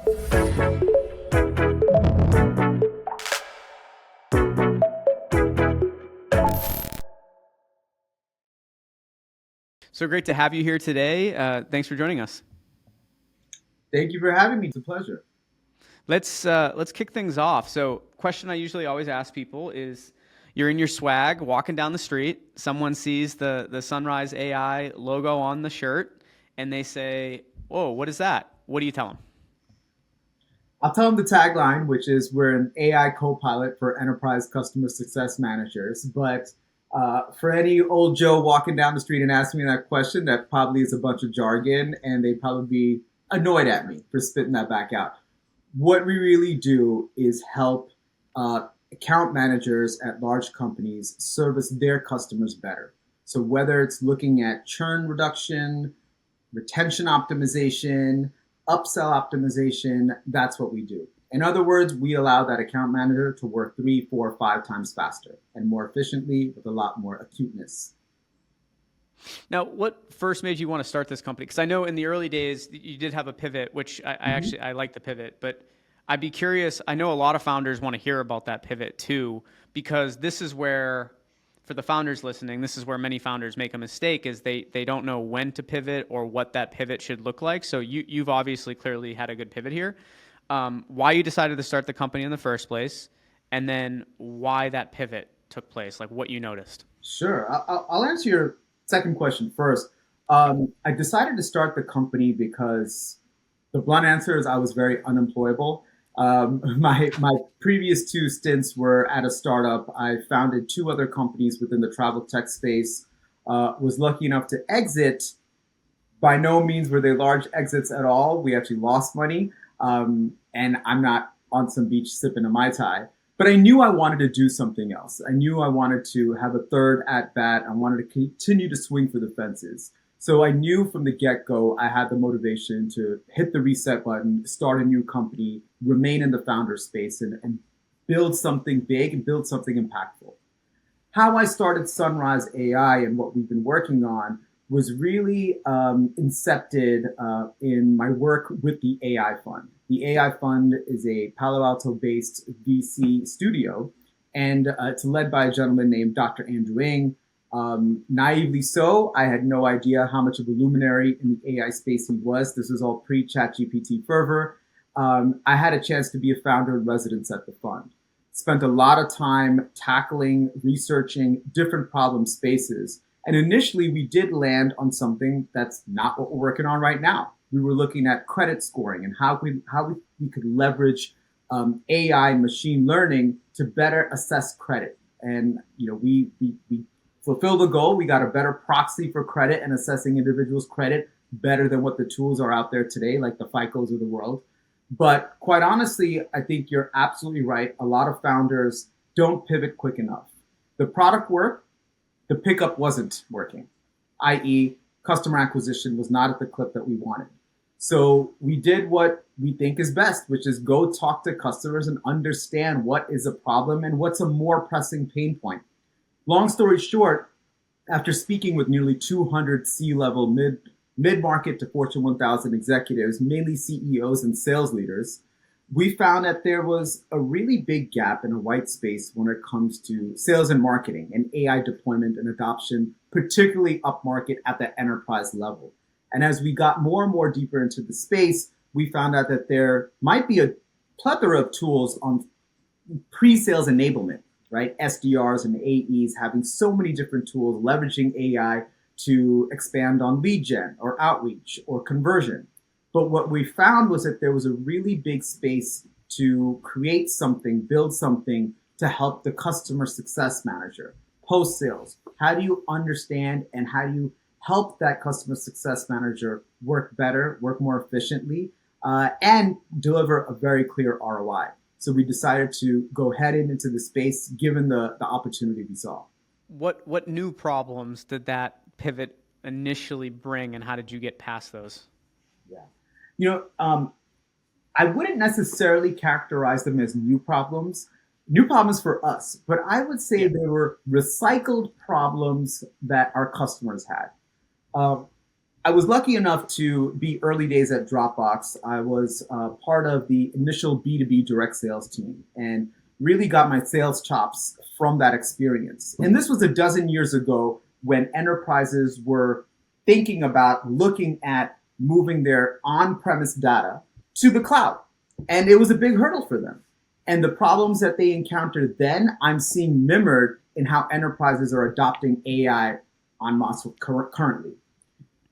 So great to have you here today. Thanks for joining us. Thank you for having me. It's a pleasure. Let's kick things off. So, question I usually always ask people is: you're in your swag, walking down the street. Someone sees the Sunrise AI logo on the shirt, and they say, "Whoa, what is that?" What do you tell them? I'll tell them the tagline, which is we're an AI co-pilot for enterprise customer success managers. But for any old Joe walking down the street and asking me that question, that probably is a bunch of jargon, and they'd probably be annoyed at me for spitting that back out. What we really do is help account managers at large companies service their customers better. So whether it's looking at churn reduction, retention optimization, upsell optimization, that's what we do. In other words, we allow that account manager to work 3, 4, 5 times faster and more efficiently with a lot more acuteness. Now, what first made you want to start this company? Because I know in the early days you did have a pivot, which I Mhm. actually I like the pivot, but I'd be curious. I know a lot of founders want to hear about that pivot too, because this is where, for the founders listening, this is where many founders make a mistake is they don't know when to pivot or what that pivot should look like. So you've obviously clearly had a good pivot here. Why you decided to start the company in the first place, and then why that pivot took place, like what you noticed. Sure. I'll answer your second question first. I decided to start the company because the blunt answer is I was very unemployable. My previous two stints were at a startup. I founded two other companies within the travel tech space. Was lucky enough to exit. By no means were they large exits at all. We actually lost money, and I'm not on some beach sipping a mai tai. But I knew I wanted to do something else. I knew I wanted to have a third at bat. I wanted to continue to swing for the fences. So I knew from the get go I had the motivation to hit the reset button, start a new company, remain in the founder space, and build something big and build something impactful. How I started Sunrise AI and what we've been working on was really incepted in my work with the AI Fund. The AI Fund is a Palo Alto based VC studio, and it's led by a gentleman named Dr. Andrew Ng. Naively so, I had no idea how much of a luminary in the AI space he was. This was all pre ChatGPT fervor. I had a chance to be a founder in residence at the fund. Spent a lot of time tackling, researching different problem spaces. And initially, we did land on something that's not what we're working on right now. We were looking at credit scoring and how we could leverage AI machine learning to better assess credit. And we fulfilled the goal. We got a better proxy for credit and assessing individuals' credit better than what the tools are out there today, like the FICOs of the world. But quite honestly, I think you're absolutely right. A lot of founders don't pivot quick enough. The product worked, the pickup wasn't working, i.e., customer acquisition was not at the clip that we wanted. So we did what we think is best, which is go talk to customers and understand what is a problem and what's a more pressing pain point. Long story short, after speaking with nearly 200 C-level mid-market to Fortune 1000 executives, mainly CEOs and sales leaders, we found that there was a really big gap in a white space when it comes to sales and marketing and AI deployment and adoption, particularly upmarket at the enterprise level. And as we got more and more deeper into the space, we found out that there might be a plethora of tools on pre-sales enablement, right? SDRs and AEs having so many different tools, leveraging AI to expand on lead gen or outreach or conversion. But what we found was that there was a really big space to create something, build something to help the customer success manager, post sales. How do you understand and how do you help that customer success manager work better, work more efficiently, and deliver a very clear ROI? So we decided to go head into the space given the opportunity we saw. What new problems did that pivot initially bring, and how did you get past those? Yeah. You know, I wouldn't necessarily characterize them as new problems for us, but I would say Yeah. they were recycled problems that our customers had. Um, I was lucky enough to be early days at Dropbox. I was part of the initial B2B direct sales team and really got my sales chops from that experience. And this was a dozen years ago when enterprises were thinking about looking at moving their on premise data to the cloud. And it was a big hurdle for them. And the problems that they encountered then, I'm seeing mirrored in how enterprises are adopting AI en masse currently.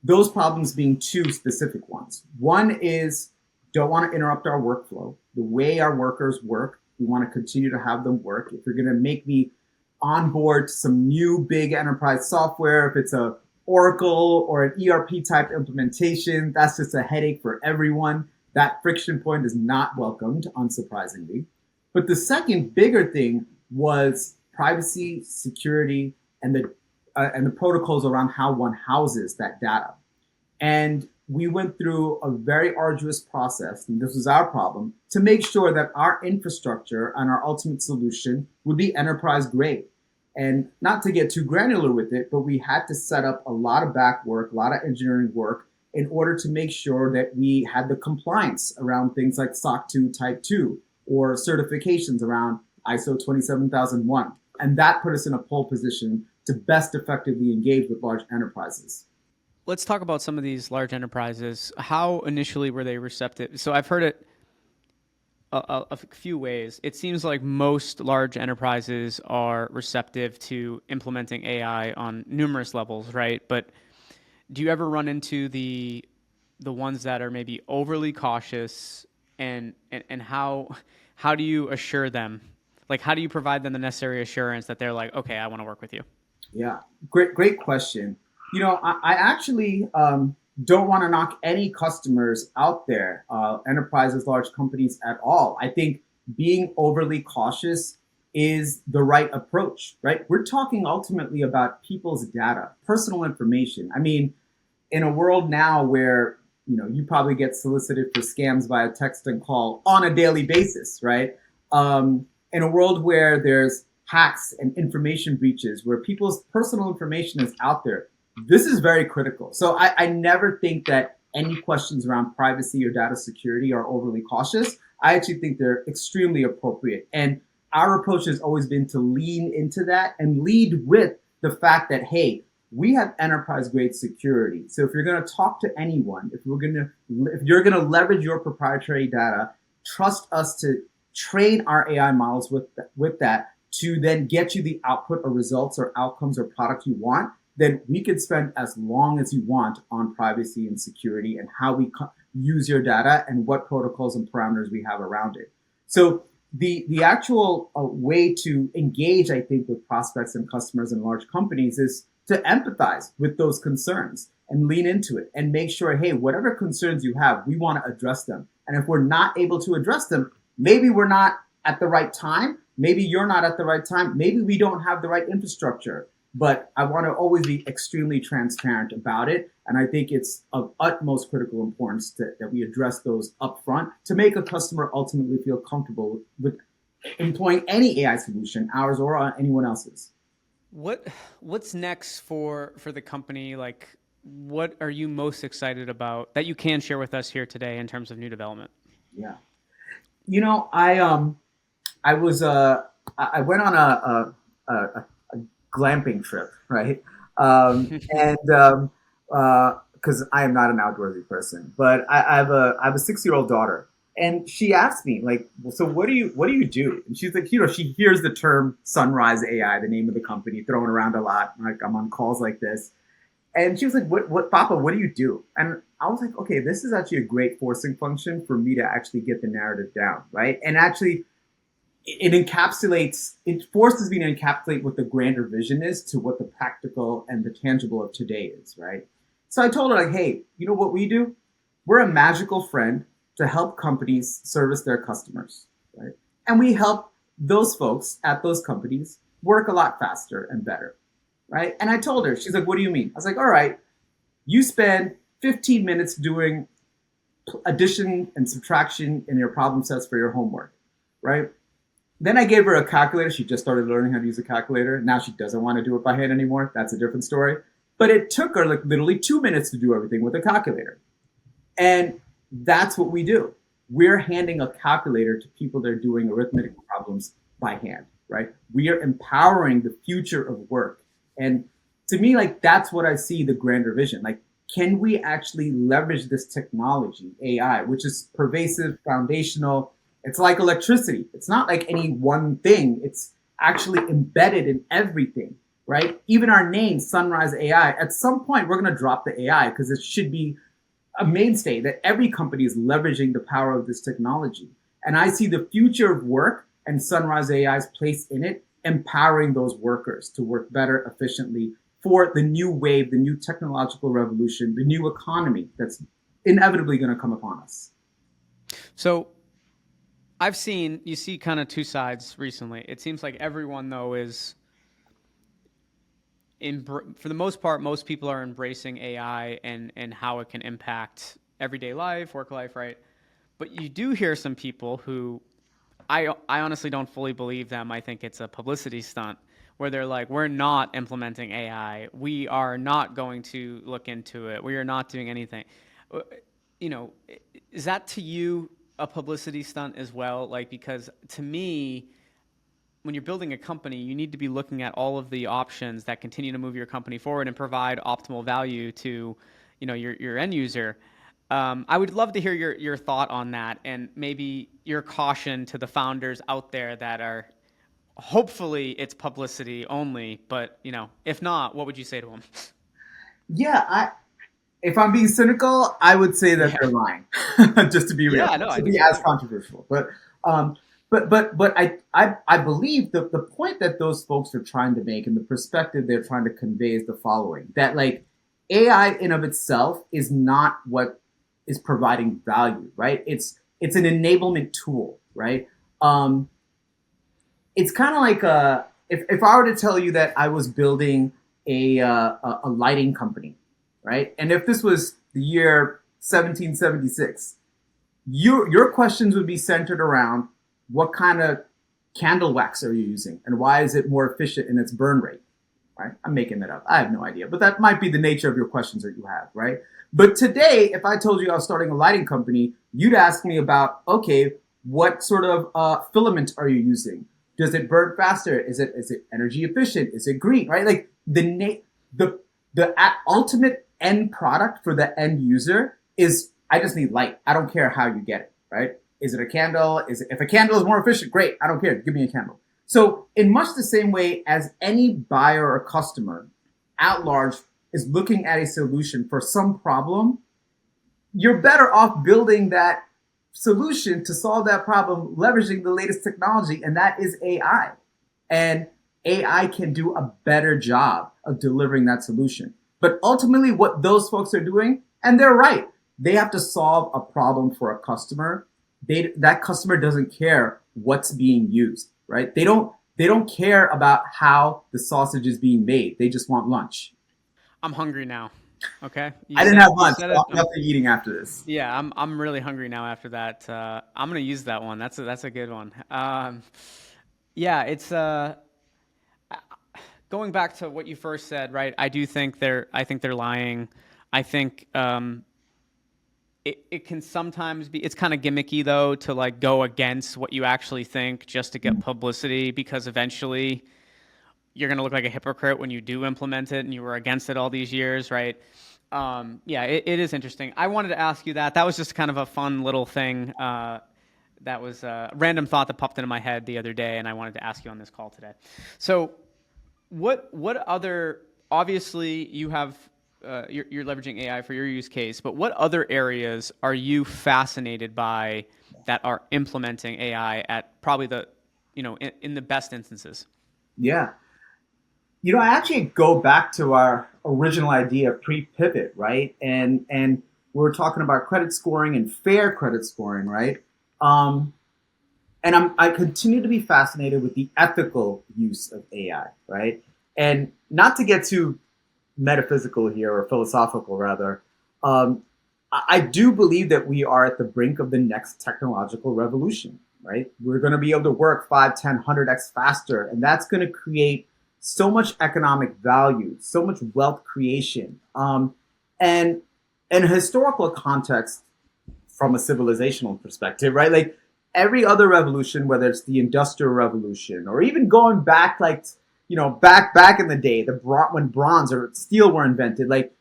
Those problems being two specific ones. One is don't want to interrupt our workflow. The way our workers work, we want to continue to have them work. If you're going to make me onboard some new big enterprise software, if it's a Oracle or an ERP type implementation, that's just a headache for everyone. That friction point is not welcomed, unsurprisingly. But the second bigger thing was privacy, security, and the protocols around how one houses that data. And we went through a very arduous process, and this was our problem, to make sure that our infrastructure and our ultimate solution would be enterprise grade. And not to get too granular with it, but we had to set up a lot of back work, a lot of engineering work in order to make sure that we had the compliance around things like SOC 2 Type 2 or certifications around ISO 27001. And that put us in a pole position to best effectively engage with large enterprises. Let's talk about some of these large enterprises. How initially were they receptive? So I've heard it a few ways. It seems like most large enterprises are receptive to implementing AI on numerous levels, right? But do you ever run into the ones that are maybe overly cautious, and how do you assure them? Like, how do you provide them the necessary assurance that they're like, okay, I want to work with you? Yeah, great question. I actually don't want to knock any customers out there, enterprises, large companies at all. I think being overly cautious is the right approach, right? We're talking ultimately about people's data, personal information. I mean, in a world now where you probably get solicited for scams via text and call on a daily basis, right? In a world where there's hacks and information breaches, where people's personal information is out there, this is very critical. So I never think that any questions around privacy or data security are overly cautious. I actually think they're extremely appropriate. And our approach has always been to lean into that and lead with the fact that, hey, we have enterprise grade security. So if you're going to talk to anyone, if you're going to leverage your proprietary data, trust us to train our AI models with that to then get you the output or results or outcomes or product you want. Then we could spend as long as you want on privacy and security and how we use your data and what protocols and parameters we have around it. So the actual way to engage, I think, with prospects and customers and large companies is to empathize with those concerns and lean into it and make sure, hey, whatever concerns you have, we want to address them. And if we're not able to address them, maybe we're not at the right time. Maybe you're not at the right time. Maybe we don't have the right infrastructure. But I want to always be extremely transparent about it. And I think it's of utmost critical importance that we address those upfront to make a customer ultimately feel comfortable with employing any AI solution, ours or anyone else's. What's next for the company? Like, what are you most excited about that you can share with us here today in terms of new development? Yeah. I went on a glamping trip, right? And because I am not an outdoorsy person, but I have a 6-year-old daughter, and she asked me like, well, so what do you do? And she's like, she hears the term Sunrise AI, the name of the company, thrown around a lot. Like I'm on calls like this, and she was like, what, Papa? What do you do? And I was like, okay, this is actually a great forcing function for me to actually get the narrative down, right? And actually it forces me to encapsulate what the grander vision is to what the practical and the tangible of today is, right? So I told her, like, hey, you know what we do? We're a magical friend to help companies service their customers, right? And we help those folks at those companies work a lot faster and better, right? And I told her, she's like, what do you mean? I was like, all right, you spend 15 minutes doing addition and subtraction in your problem sets for your homework, right? Then I gave her a calculator. She just started learning how to use a calculator. Now she doesn't want to do it by hand anymore. That's a different story. But it took her like literally 2 minutes to do everything with a calculator. And that's what we do. We're handing a calculator to people that are doing arithmetic problems by hand, right? We are empowering the future of work. And to me, like that's what I see the grander vision. Like, can we actually leverage this technology, AI, which is pervasive, foundational? It's like electricity. It's not like any one thing. It's actually embedded in everything, right? Even our name, Sunrise AI, at some point we're going to drop the AI because it should be a mainstay that every company is leveraging the power of this technology. And I see the future of work and Sunrise AI's place in it, empowering those workers to work better, efficiently for the new wave, the new technological revolution, the new economy that's inevitably going to come upon us. So you see kind of two sides recently. It seems like everyone though is for the most part, most people are embracing AI and how it can impact everyday life, work life, right? But you do hear some people who I honestly don't fully believe them. I think it's a publicity stunt where they're like, we're not implementing AI. We are not going to look into it. We are not doing anything. You know, is that to you a publicity stunt as well? Like, because to me, when you're building a company, you need to be looking at all of the options that continue to move your company forward and provide optimal value to, your end user. I would love to hear your thought on that and maybe your caution to the founders out there that are hopefully it's publicity only, but if not, what would you say to them? Yeah, if I'm being cynical, I would say that Yeah. they're lying, just to be real, Yeah, no, not I to think be so as too. controversial. But I believe that the point that those folks are trying to make and the perspective they're trying to convey is the following: that like AI in of itself is not what is providing value, right? It's an enablement tool, right? Um, it's kind of like if I were to tell you that I was building a lighting company, right? And if this was the year 1776, your questions would be centered around what kind of candle wax are you using and why is it more efficient in its burn rate, right? I'm making that up. I have no idea, but that might be the nature of your questions that you have, right? But today, if I told you I was starting a lighting company, you'd ask me about, okay, what sort of filament are you using? Does it burn faster? Is it energy efficient? Is it green? Right? Like the ultimate end product for the end user is I just need light. I don't care how you get it. Right? Is it a candle? If a candle is more efficient? Great. I don't care. Give me a candle. So in much the same way as any buyer or customer at large is looking at a solution for some problem, you're better off building that solution to solve that problem, leveraging the latest technology, and that is AI. And AI can do a better job of delivering that solution. But ultimately, what those folks are doing, and they're right, they have to solve a problem for a customer. That customer doesn't care what's being used, right? They don't care about how the sausage is being made. They just want lunch. I'm hungry now. Okay, I didn't have you lunch, said so it. I'm definitely eating after this. Yeah, I'm really hungry now after that. I'm gonna use that one. That's a good one. Yeah, it's going back to what you first said, right? I think they're lying. I think it can sometimes be it's kind of gimmicky though to like go against what you actually think just to get publicity because eventually you're going to look like a hypocrite when you do implement it and you were against it all these years, right? Yeah, it is interesting. I wanted to ask you that. That was just kind of a fun little thing. That was a random thought that popped into my head the other day, and I wanted to ask you on this call today. So, what other? Obviously, you have you're leveraging AI for your use case, but what other areas are you fascinated by that are implementing AI at probably the in the best instances? Yeah. I actually go back to our original idea pre-pivot, right? And we were talking about credit scoring and fair credit scoring, right? Um, and I continue to be fascinated with the ethical use of AI, right? And not to get too metaphysical here or philosophical rather, I do believe that we are at the brink of the next technological revolution, right? We're going to be able to work 5, 10, 100x faster, and that's going to create so much economic value, so much wealth creation, and in a historical context, from a civilizational perspective, right? Like every other revolution, whether it's the Industrial Revolution or even going back, like back in the day, when bronze or steel were invented, like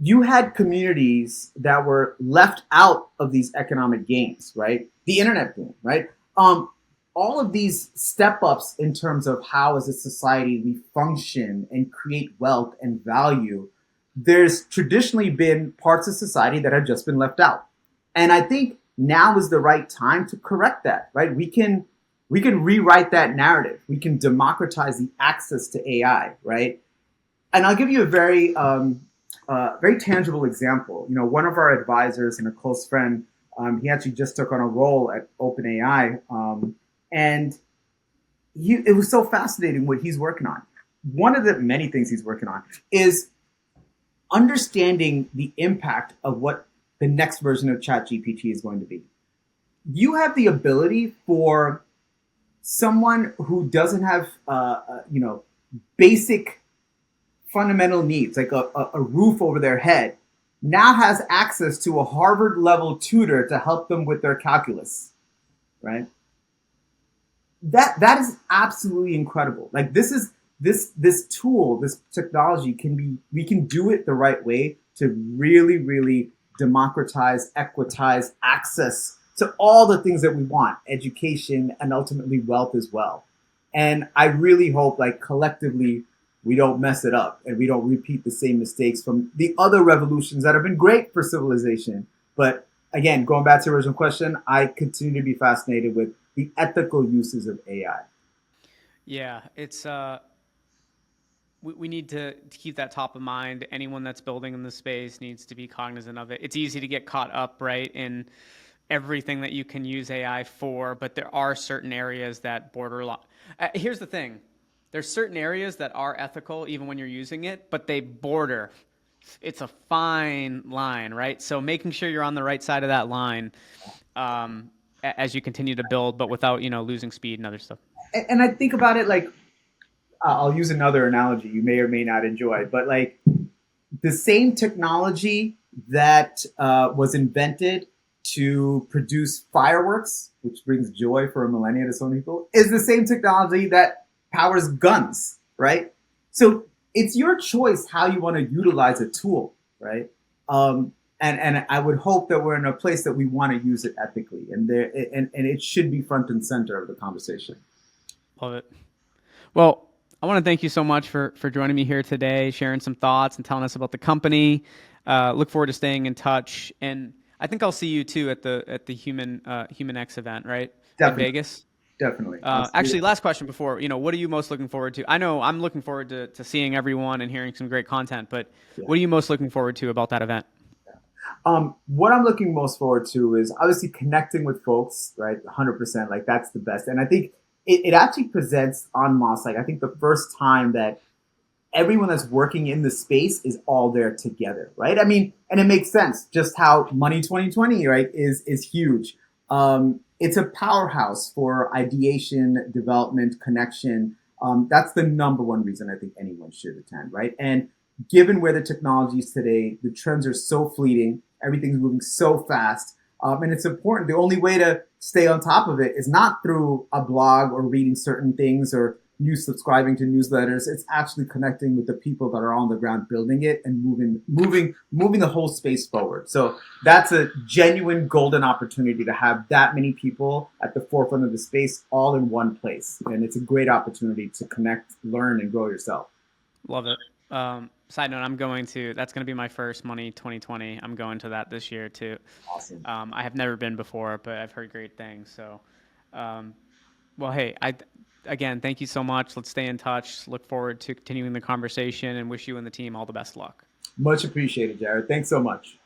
you had communities that were left out of these economic gains, right? The internet boom, right? Um, all of these step ups in terms of how, as a society, we function and create wealth and value. There's traditionally been parts of society that have just been left out, and I think now is the right time to correct that, right? We can rewrite that narrative. We can democratize the access to AI, right? And I'll give you a very tangible example. One of our advisors and a close friend, he actually just took on a role at OpenAI, and it was so fascinating what he's working on. One of the many things he's working on is understanding the impact of what the next version of ChatGPT is going to be. You have the ability for someone who doesn't have, basic fundamental needs, like a roof over their head, now has access to a Harvard level tutor to help them with their calculus, right? That is absolutely incredible. Like this tool, this technology we can do it the right way to really, really democratize, equitize access to all the things that we want, education and ultimately wealth as well. And I really hope, like, collectively, we don't mess it up and we don't repeat the same mistakes from the other revolutions that have been great for civilization. But again, going back to the original question, I continue to be fascinated with the ethical uses of AI. Yeah, it's we need to keep that top of mind. Anyone that's building in the space needs to be cognizant of it. It's easy to get caught up, right, in everything that you can use AI for, but there are certain areas that border. Here's the thing: there's certain areas that are ethical even when you're using it, but they border. It's a fine line, right? So making sure you're on the right side of that line as you continue to build, but without losing speed and other stuff. And I think about it like, I'll use another analogy you may or may not enjoy, but like the same technology that was invented to produce fireworks, which brings joy for a millennia to so many people, is the same technology that powers guns, right? So it's your choice how you want to utilize a tool, right? And I would hope that we're in a place that we want to use it ethically, and it should be front and center of the conversation. Love it. Well, I want to thank you so much for joining me here today, sharing some thoughts and telling us about the company. Look forward to staying in touch, and I think I'll see you too at the Human X event, right, in Definitely, Vegas. definitely. Actually, last question before, what are you most looking forward to? I know I'm looking forward to seeing everyone and hearing some great content, but Yeah. what are you most looking forward to about that event? What I'm looking most forward to is obviously connecting with folks, right? 100%, like that's the best. And I think it actually presents en masse, like I think the first time that everyone that's working in the space is all there together, right? I mean, and it makes sense just how Money 2020, right, is huge. It's a powerhouse for ideation, development, connection. That's the number one reason I think anyone should attend, right? And given where the technology is today, the trends are so fleeting, everything's moving so fast, and it's important. The only way to stay on top of it is not through a blog or reading certain things or subscribing to newsletters. It's actually connecting with the people that are on the ground building it and moving the whole space forward. So that's a genuine golden opportunity to have that many people at the forefront of the space all in one place. And it's a great opportunity to connect, learn, and grow yourself. Love it. Side note, that's going to be my first Money 2020. I'm going to that this year too. Awesome. I have never been before, but I've heard great things. So, um, well, hey, again, thank you so much. Let's stay in touch. Look forward to continuing the conversation and wish you and the team all the best luck. Much appreciated, Jared. Thanks so much.